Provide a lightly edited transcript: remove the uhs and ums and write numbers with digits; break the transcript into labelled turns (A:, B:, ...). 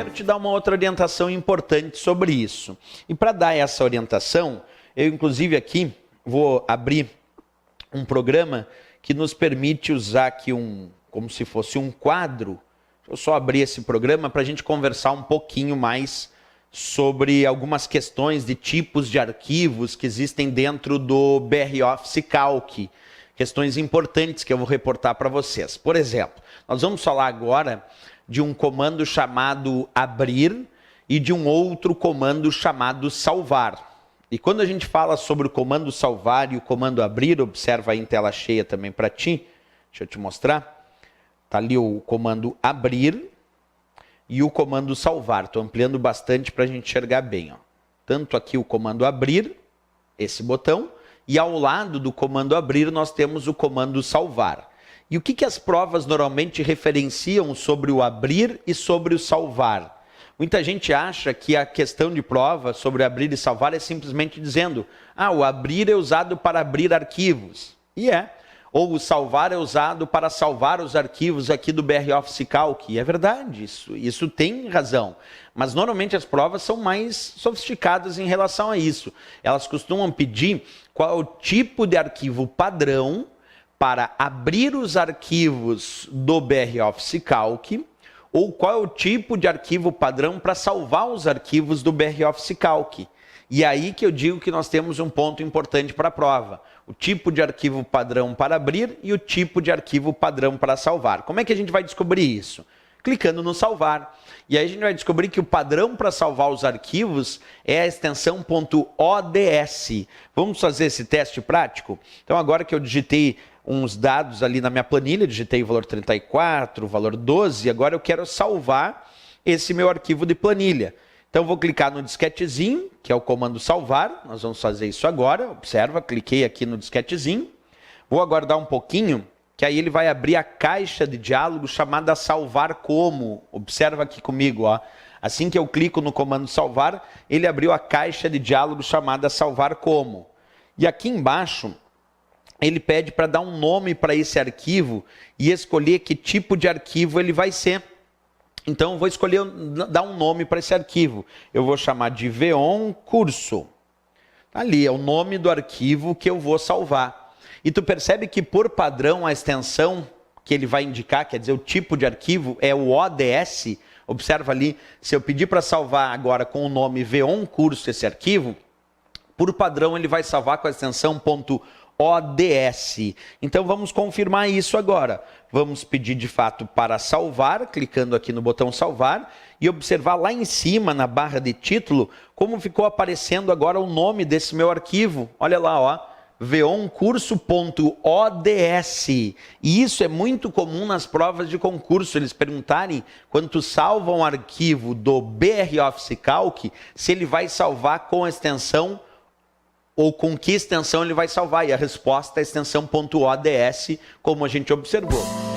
A: quero te dar uma outra orientação importante sobre isso. E para dar essa orientação, eu inclusive aqui vou abrir um programa que nos permite usar aqui como se fosse um quadro. Eu só abrir esse programa para a gente conversar um pouquinho mais sobre algumas questões de tipos de arquivos que existem dentro do BR Office Calc. Questões importantes que eu vou reportar para vocês. Por exemplo, nós vamos falar agora de um comando chamado abrir e de um outro comando chamado salvar. E quando a gente fala sobre o comando salvar e o comando abrir, observa aí em tela cheia também para ti, deixa eu te mostrar. Está ali o comando abrir e o comando salvar. Estou ampliando bastante para a gente enxergar bem. Ó. Tanto aqui o comando abrir, esse botão, e ao lado do comando abrir nós temos o comando salvar. E o que as provas normalmente referenciam sobre o abrir e sobre o salvar? Muita gente acha que a questão de prova sobre abrir e salvar é simplesmente dizendo o abrir é usado para abrir arquivos. E é. Ou o salvar é usado para salvar os arquivos aqui do BR Office Calc. E é verdade, isso tem razão. Mas normalmente as provas são mais sofisticadas em relação a isso. Elas costumam pedir qual é o tipo de arquivo padrão para abrir os arquivos do BR Office Calc, ou qual é o tipo de arquivo padrão para salvar os arquivos do BR Office Calc. E aí que eu digo que nós temos um ponto importante para a prova. O tipo de arquivo padrão para abrir e o tipo de arquivo padrão para salvar. Como é que a gente vai descobrir isso? Clicando no salvar. E aí a gente vai descobrir que o padrão para salvar os arquivos é a extensão .ods. Vamos fazer esse teste prático? Então agora que eu digitei uns dados ali na minha planilha, digitei o valor 34, o valor 12, agora eu quero salvar esse meu arquivo de planilha. Então vou clicar no disquetezinho, que é o comando salvar, nós vamos fazer isso agora, observa, cliquei aqui no disquetezinho, vou aguardar um pouquinho, que aí ele vai abrir a caixa de diálogo chamada salvar como, observa aqui comigo, ó. Assim que eu clico no comando salvar, ele abriu a caixa de diálogo chamada salvar como. E aqui embaixo, ele pede para dar um nome para esse arquivo e escolher que tipo de arquivo ele vai ser. Então, eu vou escolher dar um nome para esse arquivo. Eu vou chamar de Veon Curso. Ali é o nome do arquivo que eu vou salvar. E tu percebe que, por padrão, a extensão que ele vai indicar, quer dizer, o tipo de arquivo, é o ODS. Observa ali, se eu pedir para salvar agora com o nome Veon Curso esse arquivo, por padrão ele vai salvar com a extensão .ods. Então vamos confirmar isso agora. Vamos pedir de fato para salvar, clicando aqui no botão salvar e observar lá em cima na barra de título como ficou aparecendo agora o nome desse meu arquivo. Olha lá, ó, veoncurso.ods. E isso é muito comum nas provas de concurso, eles perguntarem quando tu salva um arquivo do BR Office Calc, se ele vai salvar com a extensão ou com que extensão ele vai salvar, e a resposta é a extensão .ods, como a gente observou.